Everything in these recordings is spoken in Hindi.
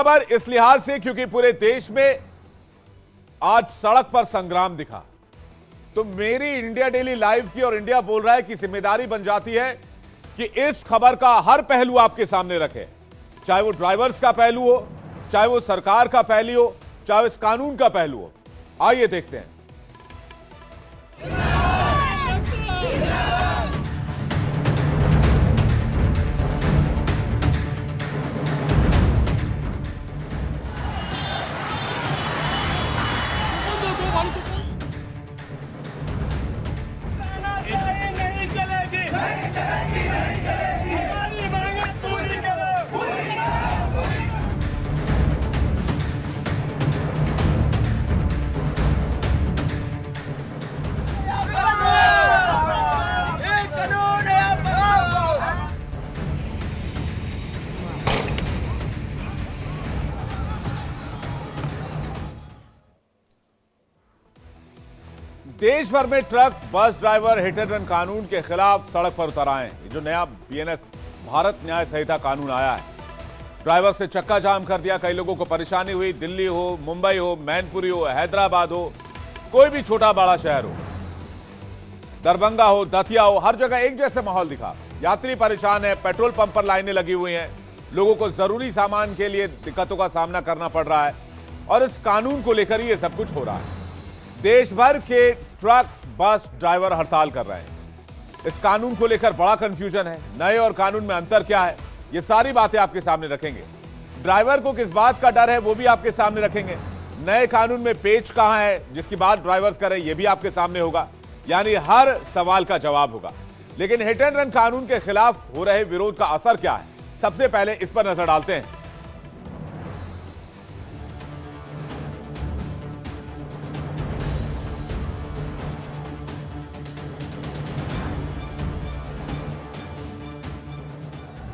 खबर इस लिहाज से क्योंकि पूरे देश में आज सड़क पर संग्राम दिखा, तो मेरी इंडिया डेली लाइव की और इंडिया बोल रहा है कि जिम्मेदारी बन जाती है कि इस खबर का हर पहलू आपके सामने रखें, चाहे वो ड्राइवर्स का पहलू हो, चाहे वो सरकार का पहलू हो, चाहे इस कानून का पहलू हो। आइए देखते हैं। देश भर में truck bus driver hit and run कानून के खिलाफ सड़क पर उतर आए हैं। जो नया बीएनएस भारत न्याय संहिता कानून आया है, ड्राइवर से चक्का जाम कर दिया, कई लोगों को परेशानी हुई। दिल्ली हो, मुंबई हो, मैनपुरी हो, हैदराबाद हो, कोई भी छोटा बड़ा शहर हो, दरभंगा हो, दतिया हो, हर जगह एक जैसे माहौल दिखा। यात्री परेशान है, पेट्रोल पंप पर लाइनें लगी हुई हैं, लोगों को जरूरी सामान के लिए दिक्कतों का सामना करना पड़ रहा है और इस कानून को लेकर ये सब कुछ हो रहा है। देश भर के ट्रक बस ड्राइवर हड़ताल कर रहे हैं। इस कानून को लेकर बड़ा कंफ्यूजन है। नए और कानून में अंतर क्या है, ये सारी बातें आपके सामने रखेंगे। ड्राइवर को किस बात का डर है वो भी आपके सामने रखेंगे। नए कानून में पेच कहां है जिसकी बात ड्राइवर्स करें, ये भी आपके सामने होगा। यानी हर सवाल का जवाब होगा। लेकिन हिट एंड रन कानून के खिलाफ हो रहे विरोध का असर क्या है, सबसे पहले इस पर नजर डालते हैं।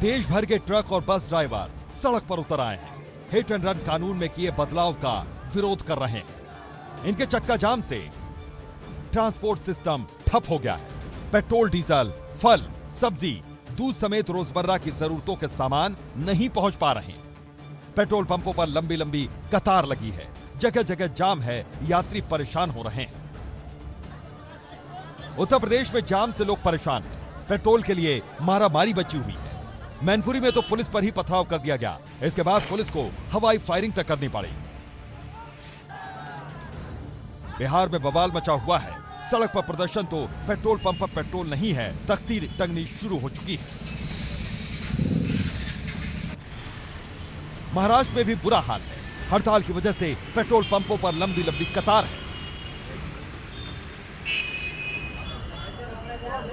देश भर के ट्रक और बस ड्राइवर सड़क पर उतर आए हैं। हिट एंड रन कानून में किए बदलाव का विरोध कर रहे हैं। इनके चक्का जाम से ट्रांसपोर्ट सिस्टम ठप हो गया है। पेट्रोल, डीजल, फल, सब्जी, दूध समेत रोजमर्रा की जरूरतों के सामान नहीं पहुंच पा रहे हैं। पेट्रोल पंपों पर लंबी लंबी कतार लगी है, जगह जगह जाम है, यात्री परेशान हो रहे हैं। उत्तर प्रदेश में जाम से लोग परेशान हैं। पेट्रोल के लिए मारामारी बची हुई है। मैनपुरी में तो पुलिस पर ही पथराव कर दिया गया। इसके बाद पुलिस को हवाई फायरिंग तक करनी पड़ी। बिहार में बवाल मचा हुआ है। सड़क पर प्रदर्शन तो पेट्रोल पंप पर पेट्रोल नहीं है, तख्ती टंगनी शुरू हो चुकी है। महाराष्ट्र में भी बुरा हाल है। हड़ताल की वजह से पेट्रोल पंपों पर लंबी लंबी कतार है।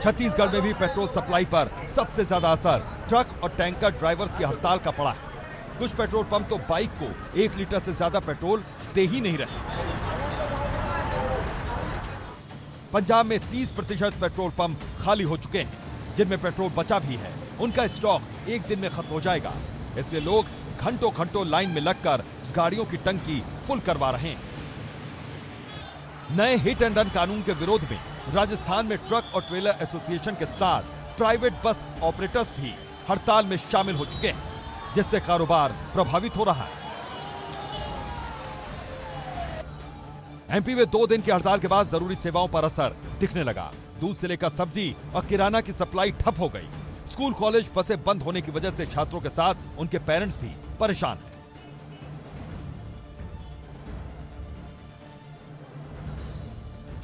छत्तीसगढ़ में भी पेट्रोल सप्लाई पर सबसे ज्यादा असर ट्रक और टैंकर ड्राइवर्स की हड़ताल का पड़ा है। कुछ पेट्रोल पंप तो बाइक को 1 लीटर से ज्यादा पेट्रोल दे ही नहीं रहे। पंजाब में 30% पेट्रोल पंप खाली हो चुके हैं। जिनमें पेट्रोल बचा भी है, उनका स्टॉक एक दिन में खत्म हो जाएगा। इसलिए लोग घंटों घंटों लाइन में लगकर गाड़ियों की टंकी फुल करवा रहे हैं। नए हिट एंड रन कानून के विरोध में राजस्थान में ट्रक और ट्रेलर एसोसिएशन के साथ प्राइवेट बस ऑपरेटर्स भी हड़ताल में शामिल हो चुके हैं, जिससे कारोबार प्रभावित हो रहा है। एमपी में 2 दिन की हड़ताल के बाद जरूरी सेवाओं पर असर दिखने लगा। दूध से लेकर सब्जी और किराना की सप्लाई ठप हो गई। स्कूल, कॉलेज, बसें बंद होने की वजह से छात्रों के साथ उनके पेरेंट्स भी परेशान हैं।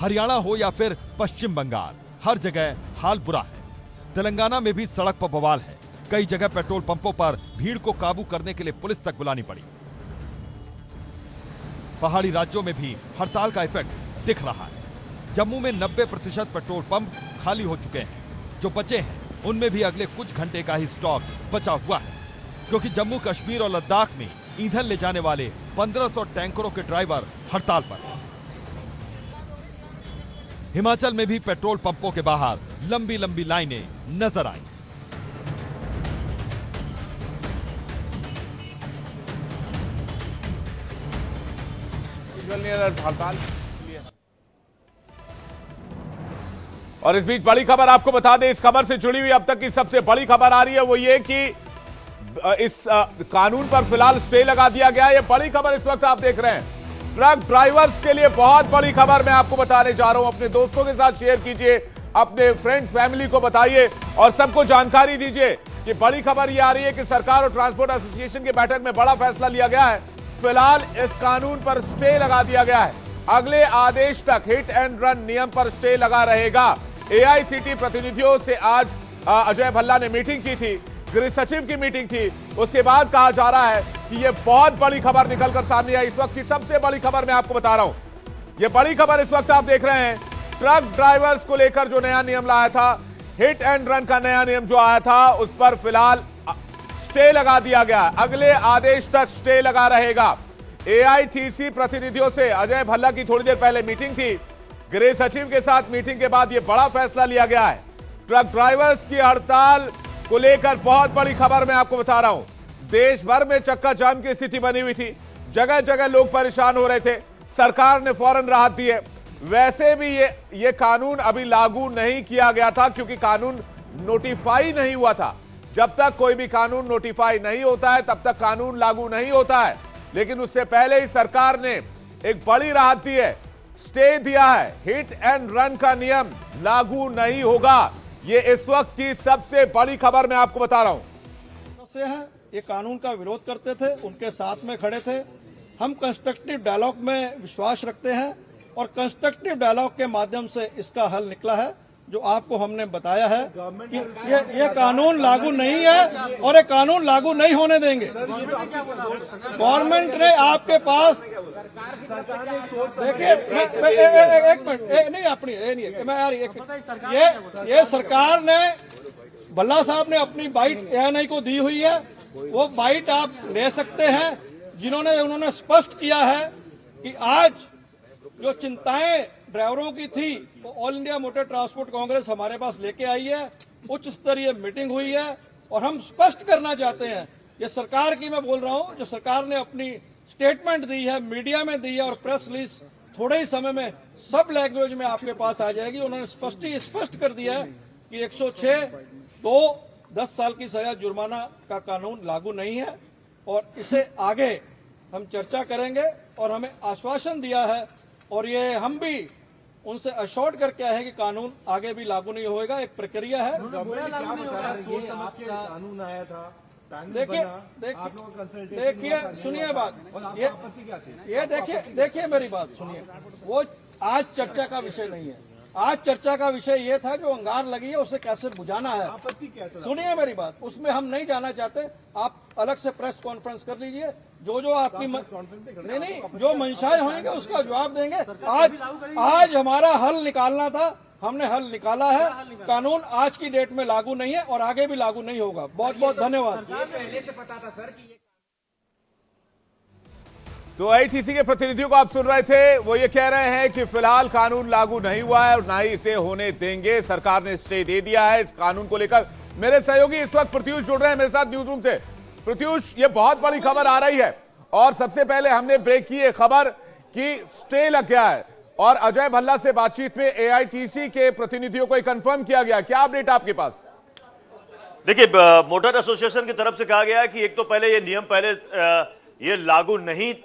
हरियाणा हो या फिर पश्चिम बंगाल, हर जगह हाल बुरा है। तेलंगाना में भी सड़क पर बवाल है। कई जगह पेट्रोल पंपों पर भीड़ को काबू करने के लिए पुलिस तक बुलानी पड़ी। पहाड़ी राज्यों में भी हड़ताल का इफेक्ट दिख रहा है। जम्मू में 90% पेट्रोल पंप खाली हो चुके हैं। जो बचे हैं उनमें भी अगले कुछ घंटे का ही स्टॉक बचा हुआ है, क्योंकि जम्मू कश्मीर और लद्दाख में ईंधन ले जाने वाले 1500 टैंकरों के ड्राइवर हड़ताल पर। हिमाचल में भी पेट्रोल पंपों के बाहर लंबी लंबी लाइनें नजर आईं। हड़ताल। और इस बीच बड़ी खबर आपको बता दें, इस खबर से जुड़ी हुई अब तक की सबसे बड़ी खबर आ रही है वो ये कि इस कानून पर फिलहाल स्टे लगा दिया गया है। ये बड़ी खबर इस वक्त आप देख रहे हैं। ट्रक ड्राइवर्स के लिए बहुत बड़ी खबर मैं आपको बताने जा रहा हूं। अपने दोस्तों के साथ शेयर कीजिए, अपने फ्रेंड फैमिली को बताइए और सबको जानकारी दीजिए कि बड़ी खबर ये आ रही है कि सरकार और ट्रांसपोर्ट एसोसिएशन की बैठक में बड़ा फैसला लिया गया है। फिलहाल इस कानून पर स्टे लगा दिया गया है। अगले आदेश तक हिट एंड रन नियम पर स्टे लगा रहेगा। एआईसीटी प्रतिनिधियों से आज अजय भल्ला ने मीटिंग की थी, गृह सचिव की मीटिंग थी। उसके बाद कहा जा रहा है कि यह बहुत बड़ी खबर निकलकर सामने आई। इस वक्त की सबसे बड़ी खबर मैं आपको बता रहा हूं। यह बड़ी खबर इस वक्त आप देख रहे हैं। ट्रक ड्राइवर्स को लेकर जो नया नियम लाया था, हिट एंड रन का नया नियम जो आया था, उस पर फिलहाल स्टे लगा दिया गया। अगले आदेश तक स्टे लगा रहेगा। एआईटीसी प्रतिनिधियों से अजय भल्ला की थोड़ी देर पहले मीटिंग थी। गृह सचिव के साथ मीटिंग के बाद यह बड़ा फैसला लिया गया है। ट्रक ड्राइवर्स की हड़ताल को लेकर बहुत बड़ी खबर मैं आपको बता रहा हूं। देश भर में चक्का जाम की स्थिति बनी हुई थी, जगह जगह लोग परेशान हो रहे थे। सरकार ने फौरन राहत दी है। वैसे भी ये कानून अभी लागू नहीं किया गया था क्योंकि कानून नोटिफाई नहीं हुआ था। जब तक कोई भी कानून नोटिफाई नहीं होता है तब तक कानून लागू नहीं होता है। लेकिन उससे पहले ही सरकार ने एक बड़ी राहत दी है, स्टे दिया है। हिट एंड रन का नियम लागू नहीं होगा। ये इस वक्त की सबसे बड़ी खबर मैं आपको बता रहा हूं। से हैं ये कानून का विरोध करते थे, उनके साथ में खड़े थे। हम कंस्ट्रक्टिव डायलॉग में विश्वास रखते हैं और कंस्ट्रक्टिव डायलॉग के माध्यम से इसका हल निकला है, जो आपको हमने बताया है कि ये कानून लागू नहीं है और ये कानून लागू नहीं होने देंगे। गवर्नमेंट ने आपके पास देखिए एक मिनट नहीं अपनी नहीं मैं यार ये सरकार ने भल्ला साहब ने अपनी बाइट एएनआई को दी हुई है। वो बाइट आप ले सकते हैं। उन्होंने स्पष्ट किया है कि आज जो चिंताएं ड्राइवरों की थी वो all India motor transport Congress हमारे पास लेके आई है। उच्च स्तरीय मीटिंग हुई है और हम स्पष्ट करना चाहते हैं, ये सरकार की मैं बोल रहा हूं, जो सरकार ने अपनी स्टेटमेंट दी है, मीडिया में दी है और प्रेस रिलीज थोड़े ही समय में सब लैंग्वेज में आपके पास आ जाएगी। उन्होंने स्पष्ट कर दिया है कि 106 तो 10 साल की सजा जुर्माना का कानून लागू नहीं है और इसे आगे हम चर्चा करेंगे और हमें आश्वासन दिया है और ये हम भी उनसे अश्योर्ड करके आए हैं कि कानून आगे भी लागू नहीं होगा। एक प्रक्रिया है। कानून आया था, देखिए सुनिए बात, ये देखिए मेरी बात सुनिए। वो आज चर्चा का विषय नहीं है। आज चर्चा का विषय ये था जो अंगार लगी है उसे कैसे बुझाना है। सुनिए मेरी बात, उसमें हम नहीं जाना चाहते। आप अलग से प्रेस कॉन्फ्रेंस कर लीजिए। जो आपकी नहीं जो मंशाएं होंगे उसका जवाब देंगे। आज हमारा हल निकालना था, हमने हल निकाला है। कानून आज की डेट में लागू नहीं है और आगे भी लागू नहीं होगा। बहुत बहुत धन्यवाद। पहले से पता था सर कि तो आईटीसी के प्रतिनिधियों को आप सुन रहे थे। वो ये कह रहे हैं कि फिलहाल कानून लागू नहीं हुआ है और ना ही इसे होने देंगे। सरकार ने स्टे दे दिया है इस कानून को लेकर। मेरे सहयोगी इस वक्त प्रत्युष जुड़ रहे हैं मेरे साथ न्यूज रूम से। प्रत्युष, ये बहुत बड़ी खबर आ रही है और सबसे पहले हमने ब्रेक की है खबर कि स्टे लग गया है और अजय भल्ला से बातचीत में एआईटीसी के प्रतिनिधियों को कंफर्म किया गया। क्या अपडेट आपके पास? देखिए, मोटर एसोसिएशन की तरफ से कहा गया है कि एक तो पहले ये नियम ये लागू नहीं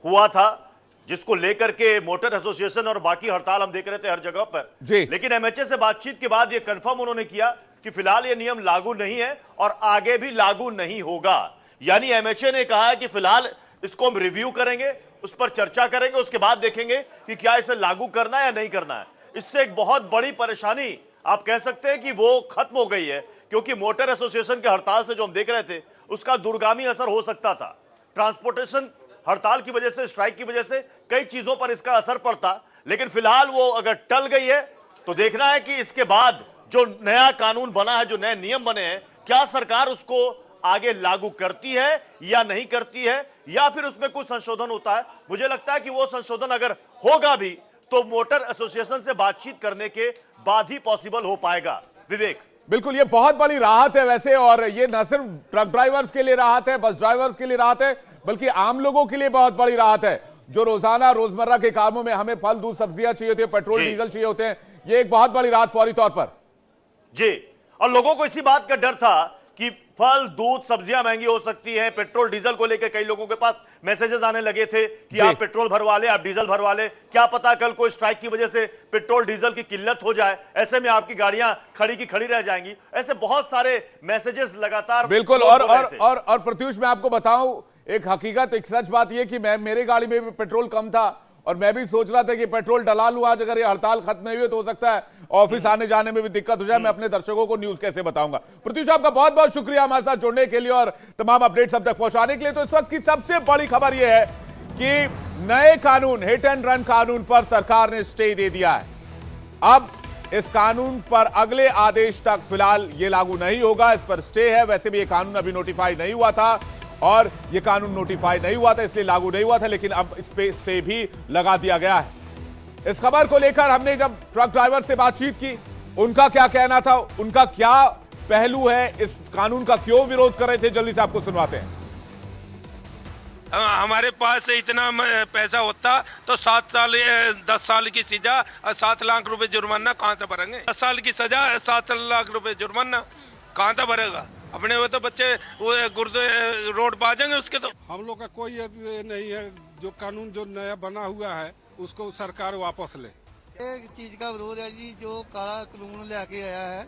हुआ था, जिसको लेकर के मोटर एसोसिएशन और बाकी हड़ताल हम देख रहे थे हर जगह पर जी। लेकिन एमएचए से बातचीत के बाद ये कंफर्म उन्होंने किया कि फिलहाल ये नियम लागू नहीं है और आगे भी लागू नहीं होगा। यानी एमएचए ने कहा है कि फिलहाल इसको हम रिव्यू करेंगे, उस पर चर्चा करेंगे, उसके बाद देखेंगे कि क्या इसे लागू करना है या नहीं करना है। इससे एक बहुत बड़ी परेशानी आप कह सकते हैं कि वो खत्म हो गई है, क्योंकि मोटर एसोसिएशन के हड़ताल से जो हम देख रहे थे उसका दूरगामी असर हो सकता था। ट्रांसपोर्टेशन हड़ताल की वजह से, स्ट्राइक की वजह से कई चीजों पर इसका असर पड़ता, लेकिन फिलहाल वो अगर टल गई है तो देखना है कि इसके बाद जो नया कानून बना है, जो नए नियम बने हैं, क्या सरकार उसको आगे लागू करती है या नहीं करती है, या फिर उसमें कुछ संशोधन होता है। मुझे लगता है कि वो संशोधन अगर होगा भी तो मोटर एसोसिएशन से बातचीत करने के बाद ही पॉसिबल हो पाएगा। विवेक, बिल्कुल, ये बहुत बड़ी राहत है वैसे, और ये न सिर्फ ट्रक ड्राइवर्स के लिए राहत है, बस ड्राइवर्स के लिए राहत है, बल्कि आम लोगों के लिए बहुत बड़ी राहत है जो रोजाना रोजमर्रा के कामों में हमें फल दूध सब्जियां चाहिए होती है, पेट्रोल डीजल चाहिए होते हैं। ये एक बहुत बड़ी राहत फौरी तौर पर। जी, और लोगों को इसी बात का डर था कि फल, दूध, सब्जियां महंगी हो सकती हैं, पेट्रोल डीजल को लेकर कई लोगों के पास मैसेजेस आने लगे थे कि आप पेट्रोल भरवा ले, आप डीजल भरवा ले, क्या पता कल कोई स्ट्राइक की वजह से पेट्रोल डीजल की किल्लत हो जाए, ऐसे में आपकी गाड़ियां खड़ी की खड़ी रह जाएंगी। ऐसे बहुत सारे मैसेजेस लगातार बिल्कुल। और प्रत्युष, मैं आपको बताऊं एक हकीकत, एक सच बात यह कि मेरी गाड़ी में भी पेट्रोल कम था और मैं भी सोच रहा था कि पेट्रोल डला लूं आज, अगर ये हड़ताल खत्म नहीं हुई तो हो सकता है ऑफिस आने जाने में भी दिक्कत हो जाए। मैं अपने दर्शकों को न्यूज कैसे बताऊंगा। प्रत्युष, आपका बहुत बहुत शुक्रिया हमारे साथ जुड़ने के लिए और तमाम अपडेट सब तक पहुंचाने के लिए। तो इस वक्त की सबसे बड़ी खबर यह है कि नए कानून, हिट एंड रन कानून पर सरकार ने स्टे दे दिया है। अब इस कानून पर अगले आदेश तक फिलहाल ये लागू नहीं होगा, इस पर स्टे है। वैसे भी ये कानून अभी नोटिफाई नहीं हुआ था और ये कानून नोटिफाई नहीं हुआ था, इसलिए लागू नहीं हुआ था, लेकिन अब इस पे स्टे भी लगा दिया गया है। इस खबर को लेकर हमने जब ट्रक ड्राइवर से बातचीत की, उनका क्या कहना था, उनका क्या पहलू है, इस कानून का क्यों विरोध कर रहे थे, जल्दी से आपको सुनवाते हैं। हमारे पास इतना पैसा होता तो 7 साल 10 साल की सजा और 7 लाख रुपए जुर्माना कहाँ से भरेंगे? 10 साल की सजा 7 लाख रुपए जुर्माना कहाँ से भरेगा? अपने वो तो बच्चे वो गुर्दे रोड पा जाएंगे उसके। तो हम लोग का कोई ये नहीं है, जो कानून जो नया बना हुआ है उसको सरकार वापस ले। एक चीज का विरोध है जी, जो काला कानून लेके आया है,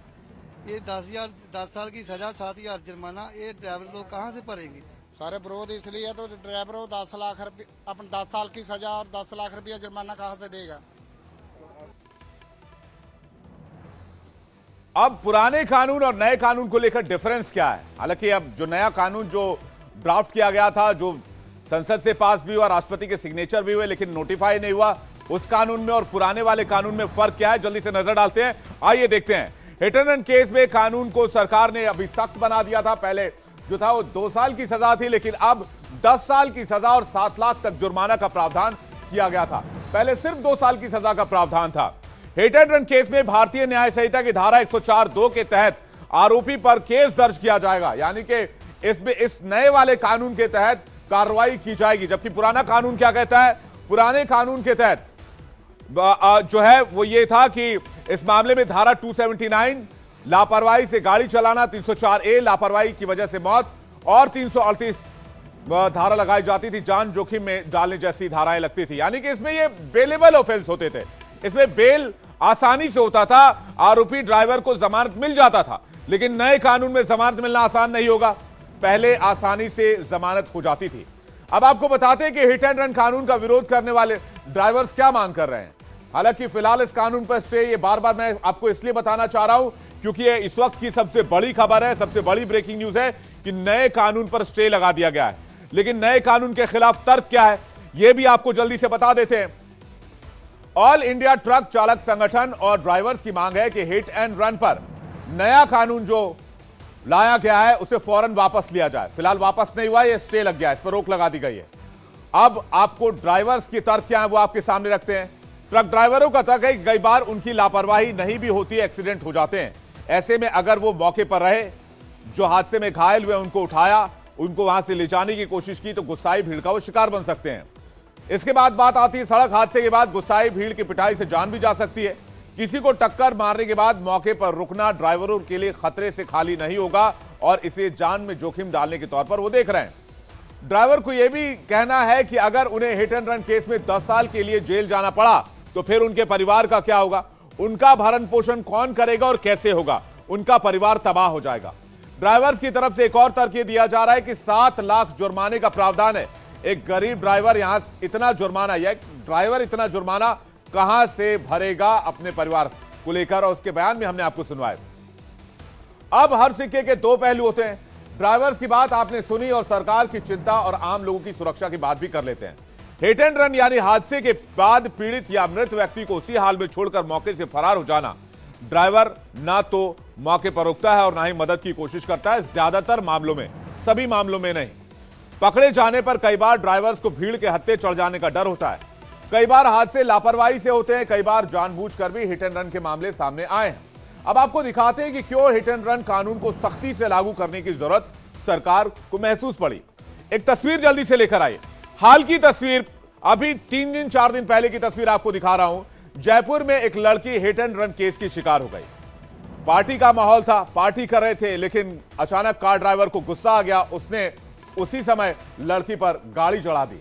ये 10 साल की सजा 7,000 जुर्माना, ये ड्राइवर लोग कहाँ से भरेंगे? सारे विरोध इसलिए है तो ड्राइवर को 10 लाख रुपये, अपन 10 साल की सजा और 10 लाख रुपया जुर्माना कहाँ से देगा? अब पुराने कानून और नए कानून को लेकर डिफरेंस क्या है? हालांकि अब जो नया कानून जो ड्राफ्ट किया गया था, जो संसद से पास भी हुआ, राष्ट्रपति के सिग्नेचर भी हुए, लेकिन नोटिफाई नहीं हुआ, उस कानून में और पुराने वाले कानून में फर्क क्या है, जल्दी से नजर डालते हैं। आइए देखते हैं। हिट एंड रन केस में कानून को सरकार ने अभी सख्त बना दिया था। पहले जो था वो 2 साल की सजा थी, लेकिन अब 10 साल की सजा और 7 लाख तक जुर्माना का प्रावधान किया गया था। पहले सिर्फ 2 साल की सजा का प्रावधान था। हिट एंड रन केस में भारतीय न्याय संहिता की धारा 104(2) के तहत आरोपी पर केस दर्ज किया जाएगा, यानी कि इसमें इस नए वाले कानून के तहत कार्रवाई की जाएगी। जबकि पुराना कानून क्या कहता है? पुराने कानून के तहत जो है वो ये था कि इस मामले में धारा 279 लापरवाही से गाड़ी चलाना, 304A लापरवाही की वजह से मौत और 338 धारा लगाई जाती थी, जान जोखिम में डालने जैसी धाराएं लगती थी। यानी कि इसमें ये बेलेबल ऑफेंस होते थे, इसमें बेल आसानी से होता था, आरोपी ड्राइवर को जमानत मिल जाता था। लेकिन नए कानून में जमानत मिलना आसान नहीं होगा, पहले आसानी से जमानत हो जाती थी। अब आपको बताते हैं कि हिट एंड रन कानून का विरोध करने वाले ड्राइवर्स क्या मांग कर रहे हैं। हालांकि फिलहाल इस कानून पर स्टे, ये बार बार मैं आपको इसलिए बताना चाह रहा हूं क्योंकि ये इस वक्त की सबसे बड़ी खबर है, सबसे बड़ी ब्रेकिंग न्यूज है कि नए कानून पर स्टे लगा दिया गया है। लेकिन नए कानून के खिलाफ तर्क क्या है, यह भी आपको जल्दी से बता देते हैं। ऑल इंडिया ट्रक चालक संगठन और ड्राइवर्स की मांग है कि हिट एंड रन पर नया कानून जो लाया गया है उसे फौरन वापस लिया जाए। फिलहाल वापस नहीं हुआ, यह स्टे लग गया है, इस पर रोक लगा दी गई है। अब आपको ड्राइवर्स की तर्क क्या है वो आपके सामने रखते हैं। ट्रक ड्राइवरों का तर्क है कि कई बार उनकी लापरवाही नहीं भी होती, एक्सीडेंट हो जाते हैं। ऐसे में अगर वो मौके पर रहे, जो हादसे में घायल हुए उनको उठाया, उनको वहां से ले जाने की कोशिश की, तो गुस्साई भीड़ का वो शिकार बन सकते हैं। इसके बाद बात आती है सड़क हादसे के बाद गुस्साई भीड़ की पिटाई से जान भी जा सकती है। किसी को टक्कर मारने के बाद मौके पर रुकना ड्राइवरों के लिए खतरे से खाली नहीं होगा और इसे जान में जोखिम डालने के तौर पर वो देख रहे हैं। ड्राइवर को यह भी कहना है कि अगर उन्हें हिट एंड रन केस में 10 साल के लिए जेल जाना पड़ा तो फिर उनके परिवार का क्या होगा, उनका भरण पोषण कौन करेगा और कैसे होगा, उनका परिवार तबाह हो जाएगा। ड्राइवर्स की तरफ से एक और तर्क दिया जा रहा है कि 7 लाख जुर्माने का प्रावधान है। एक गरीब ड्राइवर यहां इतना जुर्माना, यह ड्राइवर इतना जुर्माना कहां से भरेगा अपने परिवार को लेकर, और उसके बयान में हमने आपको सुनवाया। अब हर सिक्के के 2 पहलू होते हैं। ड्राइवर्स की बात आपने सुनी और सरकार की चिंता और आम लोगों की सुरक्षा की बात भी कर लेते हैं। हिट एंड रन यानी हादसे के बाद पीड़ित या मृत व्यक्ति को उसी हाल में छोड़कर मौके से फरार हो जाना। ड्राइवर ना तो मौके पर रुकता है और ना ही मदद की कोशिश करता है, ज्यादातर मामलों में, सभी मामलों में नहीं। पकड़े जाने पर कई बार ड्राइवर्स को भीड़ के हत्थे चढ़ जाने का डर होता है। कई बार हादसे लापरवाही से होते हैं, कई बार जानबूझकर भी हिट एंड रन के मामले सामने आए हैं। अब आपको दिखाते हैं कि क्यों हिट एंड रन कानून को सख्ती से लागू करने की जरूरत सरकार को महसूस पड़ी। एक तस्वीर जल्दी से लेकर आइए, हाल की तस्वीर, अभी 3 दिन 4 दिन पहले की तस्वीर आपको दिखा रहा हूं। जयपुर में एक लड़की हिट एंड रन केस की शिकार हो गई। पार्टी का माहौल था, पार्टी कर रहे थे, लेकिन अचानक कार ड्राइवर को गुस्सा आ गया। उसने उसी समय लड़की पर गाड़ी चढ़ा दी।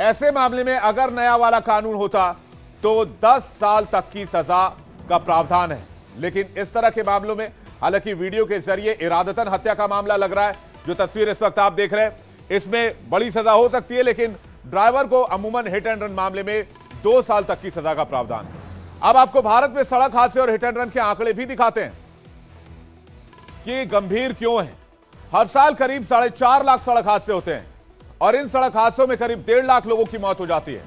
ऐसे मामले में अगर नया वाला कानून होता तो 10 साल तक की सजा का प्रावधान है, लेकिन इस तरह के मामलों में, हालांकि वीडियो के जरिए इरादतन हत्या का मामला लग रहा है, जो तस्वीर इस वक्त आप देख रहे हैं, इसमें बड़ी सजा हो सकती है, लेकिन ड्राइवर को अमूमन हिट एंड रन मामले में 2 साल तक की सजा का प्रावधान है। अब आपको भारत में सड़क हादसे और हिट एंड रन के आंकड़े भी दिखाते हैं कि गंभीर क्यों है। हर साल करीब 4.5 लाख सड़क हादसे होते हैं और इन सड़क हादसों में करीब 1.5 लाख लोगों की मौत हो जाती है।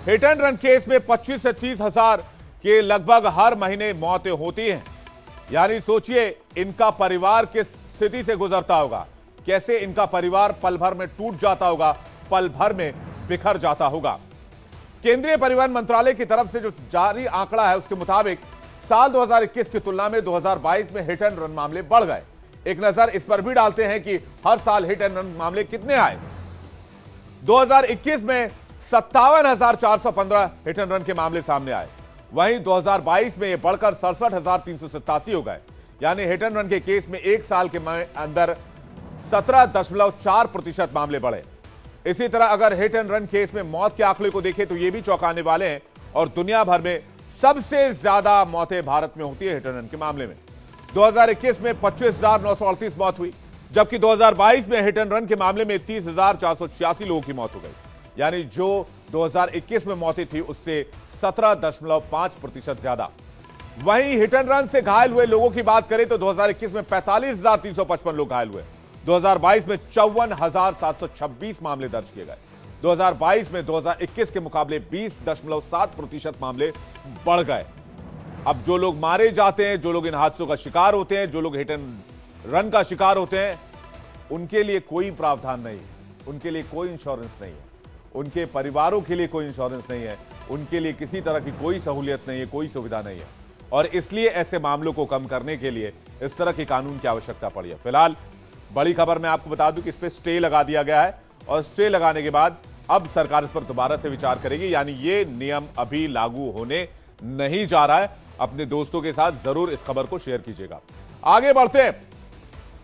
हिट एंड रन केस में 25 से 30 हजार के लगभग हर महीने मौतें होती हैं। यानी सोचिए इनका परिवार किस स्थिति से गुजरता होगा, कैसे इनका परिवार पल भर में टूट जाता होगा, पल भर में बिखर जाता होगा। केंद्रीय परिवहन मंत्रालय की तरफ से जो जारी आंकड़ा है उसके मुताबिक साल 2021 की तुलना में 2022 में हिट एंड रन मामले बढ़ गए। एक नजर इस पर भी डालते हैं कि हर साल हिट एंड रन मामले कितने आए। 2021 में 57,415 हिट एंड रन के मामले सामने आए, वहीं 2022 में यह बढ़कर 67,387 हो गए। यानी हिट एंड रन के केस में एक साल के अंदर 17.4% मामले बढ़े। इसी तरह अगर हिट एंड रन केस में मौत के आंकड़े को देखें तो ये भी चौंकाने वाले हैं और दुनिया भर में सबसे ज्यादा मौतें भारत में होती है हिट एंड रन के मामले में। 2021 में 25,938 मौत हुई, जबकि 2022 में हिट एंड रन के मामले में 30,486 लोगों की मौत हो गई। यानी जो 2021 में मौतें थी उससे 17.5% ज्यादा। वहीं हिट एंड रन से घायल हुए लोगों की बात करें तो 2021 में 45,355 लोग घायल हुए, 2022 में 54,726 मामले दर्ज किए गए। 2022 में 2021 के मुकाबले 20.7% मामले बढ़ गए। अब जो लोग मारे जाते हैं, जो लोग इन हादसों का शिकार होते हैं, जो लोग हिट एंड रन का शिकार होते हैं, उनके लिए कोई प्रावधान नहीं है, उनके लिए कोई इंश्योरेंस नहीं है, उनके परिवारों के लिए कोई इंश्योरेंस नहीं है, उनके लिए किसी तरह की कोई सहूलियत नहीं है, कोई सुविधा नहीं है। और इसलिए ऐसे मामलों को कम करने के लिए इस तरह के कानून की आवश्यकता पड़ी है। फिलहाल बड़ी खबर मैं आपको बता दूं कि इस पर स्टे लगा दिया गया है और स्टे लगाने के बाद अब सरकार इस पर दोबारा से विचार करेगी। यानी ये नियम अभी लागू होने नहीं जा रहा है। अपने दोस्तों के साथ जरूर इस खबर को शेयर कीजिएगा। आगे बढ़ते हैं,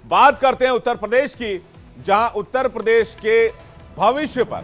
बात करते हैं उत्तर प्रदेश की, जहां उत्तर प्रदेश के भविष्य पर